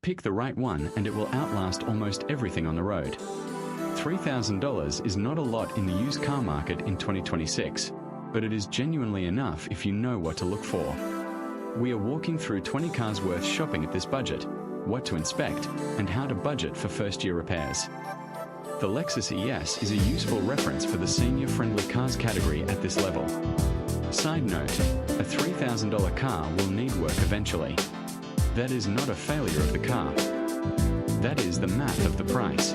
Pick the right one and it will outlast almost everything on the road. $3,000 is not a lot in the used car market in 2026, but it is genuinely enough if you know what to look for. We are walking through 20 cars worth shopping at this budget, what to inspect, and how to budget for first-year repairs. The Lexus ES is a useful reference for the senior-friendly cars category at this level. Side note, a $3,000 car will need work eventually. That is not a failure of the car. That is the math of the price.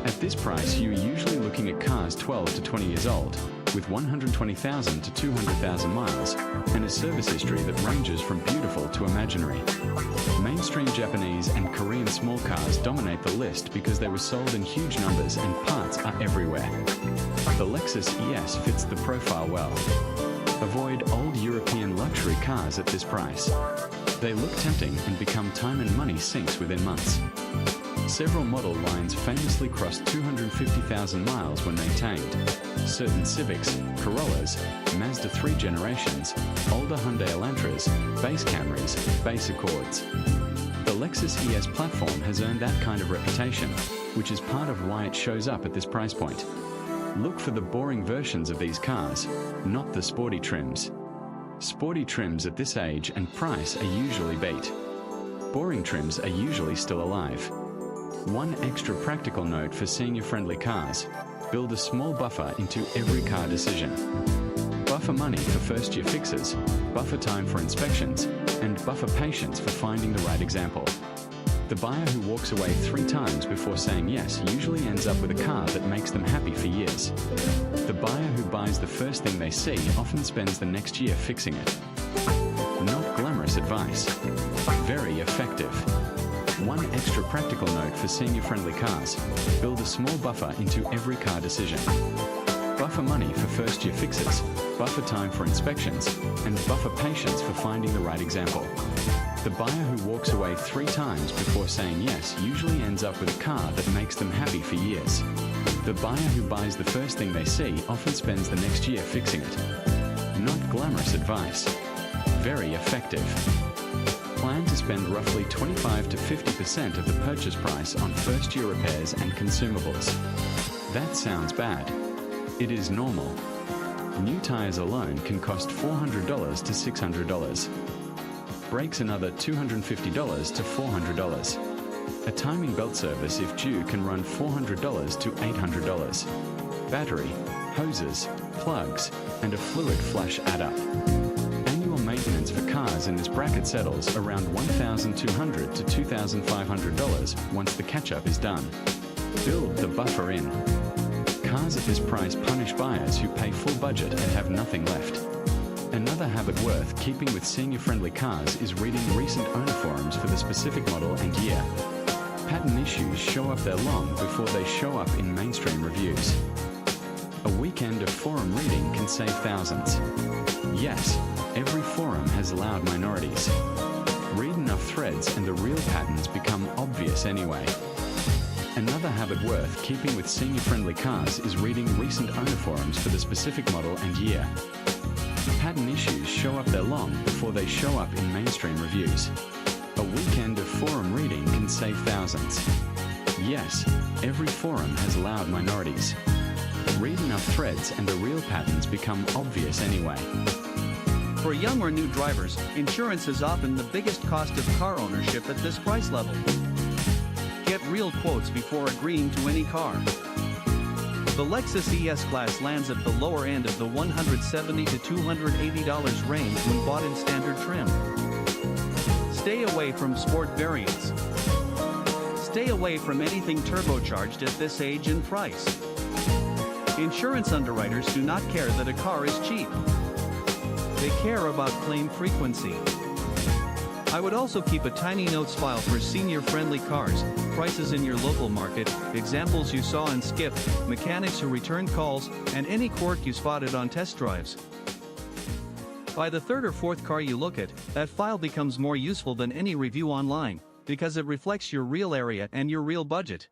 At this price, you are usually looking at cars 12 to 20 years old, with 120,000 to 200,000 miles, and a service history that ranges from beautiful to imaginary. Mainstream Japanese and Korean small cars dominate the list because they were sold in huge numbers and parts are everywhere. The Lexus ES fits the profile well. Avoid old European luxury cars at this price. They look tempting and become time and money sinks within months. Several model lines famously crossed 250,000 miles when maintained. Certain Civics, Corollas, Mazda 3 generations, older Hyundai Elantras, base Camrys, base Accords. The Lexus ES platform has earned that kind of reputation, which is part of why it shows up at this price point. Look for the boring versions of these cars, not the sporty trims. Sporty trims at this age and price are usually beat. Boring trims are usually still alive. One extra practical note for senior-friendly cars: build a small buffer into every car decision. Buffer money for first-year fixes, buffer time for inspections, and buffer patience for finding the right example. The buyer who walks away 3 times before saying yes usually ends up with a car that makes them happy for years. The buyer who buys the first thing they see often spends the next year fixing it. Not glamorous advice. Very effective. One extra practical note for senior-friendly cars: build a small buffer into every car decision. Buffer money for first-year fixes, buffer time for inspections, and buffer patience for finding the right example. The buyer who walks away 3 times before saying yes usually ends up with a car that makes them happy for years. The buyer who buys the first thing they see often spends the next year fixing it. Not glamorous advice. Very effective. Plan to spend roughly 25 to 50% of the purchase price on first-year repairs and consumables. That sounds bad. It is normal. New tires alone can cost $400 to $600. Brakes another $250 to $400. A timing belt service if due can run $400 to $800. Battery, hoses, plugs, and a fluid flush add up. Annual maintenance for cars in this bracket settles around $1,200 to $2,500 once the catch-up is done. Build the buffer in. Cars at this price punish buyers who pay full budget and have nothing left. Another habit worth keeping with senior-friendly cars is reading recent owner forums for the specific model and year. Pattern issues show up there long before they show up in mainstream reviews. A weekend of forum reading can save thousands. Yes, every forum has loud minorities. Read enough threads and the real patterns become obvious anyway. Another habit worth keeping with senior-friendly cars is reading recent owner forums for the specific model and year. Pattern issues show up there long before they show up in mainstream reviews. A weekend of forum reading can save thousands. Yes, every forum has loud minorities. Read enough threads and the real patterns become obvious anyway. For young or new drivers, insurance is often the biggest cost of car ownership at this price level. Get real quotes before agreeing to any car. The Lexus ES Class lands at the lower end of the $170 to $280 range when bought in standard trim. Stay away from sport variants. Stay away from anything turbocharged at this age and price. Insurance underwriters do not care that a car is cheap. They care about claim frequency. I would also keep a tiny notes file for senior-friendly cars, prices in your local market, examples you saw and skipped, mechanics who returned calls, and any quirk you spotted on test drives. By the 3rd or 4th car you look at, that file becomes more useful than any review online, because it reflects your real area and your real budget.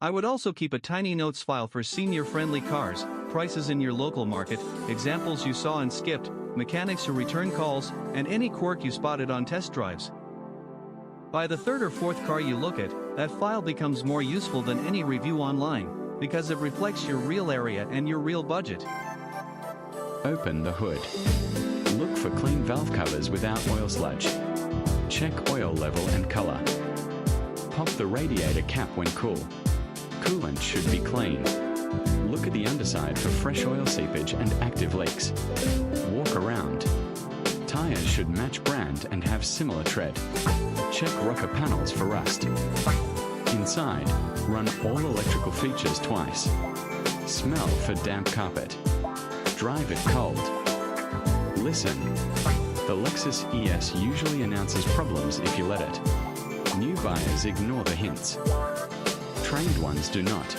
I would also keep a tiny notes file for senior-friendly cars, prices in your local market, examples you saw and skipped, mechanics who return calls, and any quirk you spotted on test drives. By the third or fourth car you look at, that file becomes more useful than any review online, because it reflects your real area and your real budget. Open the hood. Look for clean valve covers without oil sludge. Check oil level and color. Pop the radiator cap when cool. Coolant should be clean. Look at the underside for fresh oil seepage and active leaks. Walk around. Tires should match brand and have similar tread. Check rocker panels for rust. Inside, run all electrical features twice. Smell for damp carpet. Drive it cold. Listen. The Lexus ES usually announces problems if you let it. New buyers ignore the hints. Trained ones do not.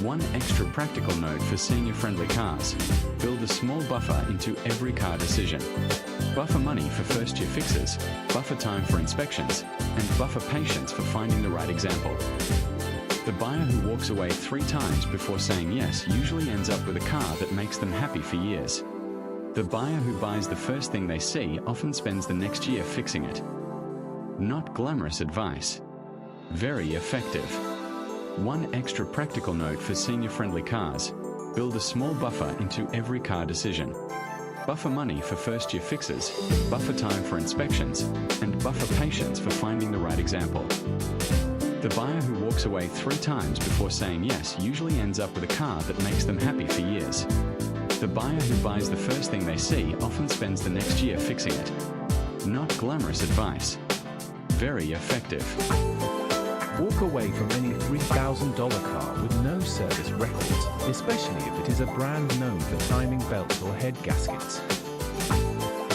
One extra practical note for senior-friendly cars. Build a small buffer into every car decision. Buffer money for first-year fixes, buffer time for inspections, and buffer patience for finding the right example. The buyer who walks away 3 times before saying yes usually ends up with a car that makes them happy for years. The buyer who buys the first thing they see often spends the next year fixing it. Not glamorous advice. Very effective. One extra practical note for senior-friendly cars. Build a small buffer into every car decision. Buffer money for first-year fixes, buffer time for inspections, and buffer patience for finding the right example. The buyer who walks away 3 times before saying yes usually ends up with a car that makes them happy for years. The buyer who buys the first thing they see often spends the next year fixing it. Not glamorous advice. Very effective. Walk away from any $3,000 car with no service records, especially if it is a brand known for timing belts or head gaskets.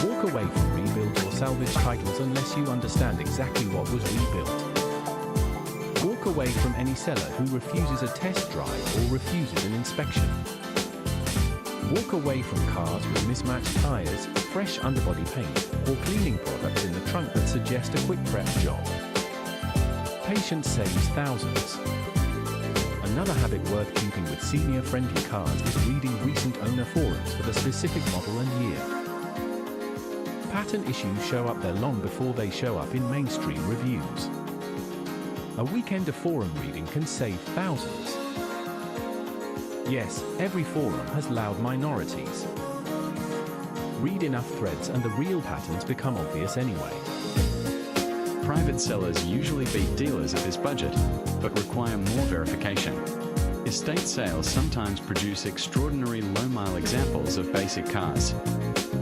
Walk away from rebuild or salvage titles unless you understand exactly what was rebuilt. Walk away from any seller who refuses a test drive or refuses an inspection. Walk away from cars with mismatched tires, fresh underbody paint, or cleaning products in the trunk that suggest a quick prep job. Patience saves thousands. Another habit worth keeping with senior-friendly cars is reading recent owner forums for the specific model and year. Pattern issues show up there long before they show up in mainstream reviews. A weekend of forum reading can save thousands. Yes, every forum has loud minorities. Read enough threads and the real patterns become obvious anyway. Private sellers usually beat dealers at this budget, but require more verification. Estate sales sometimes produce extraordinary low-mile examples of basic cars.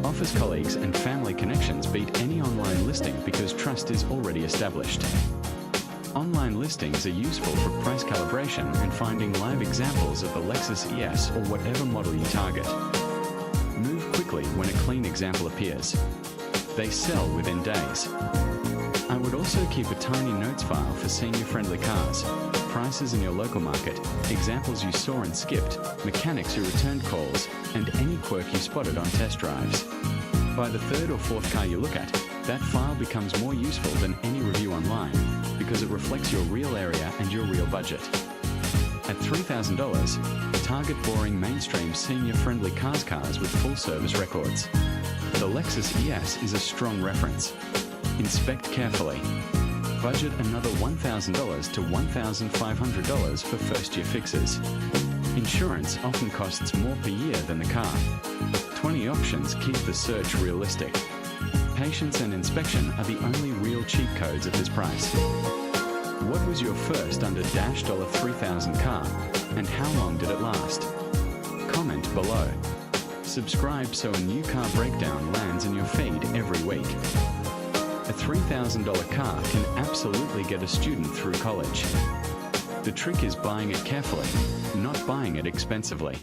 Office colleagues and family connections beat any online listing because trust is already established. Online listings are useful for price calibration and finding live examples of the Lexus ES or whatever model you target. Move quickly when a clean example appears. They sell within days. I would also keep a tiny notes file for senior-friendly cars, prices in your local market, examples you saw and skipped, mechanics who returned calls, and any quirk you spotted on test drives. By the 3rd or 4th car you look at, that file becomes more useful than any review online because it reflects your real area and your real budget. At $3,000, target boring mainstream senior-friendly cars with full service records. The Lexus ES is a strong reference. Inspect carefully. Budget another $1,000 to $1,500 for first-year fixes. Insurance often costs more per year than the car. 20 options keep the search realistic. Patience and inspection are the only real cheat codes at this price. What was your first under $3,000 car, and how long did it last? Comment below. Subscribe so a new car breakdown lands in your feed every week. A $3,000 car can absolutely get a student through college. The trick is buying it carefully, not buying it expensively.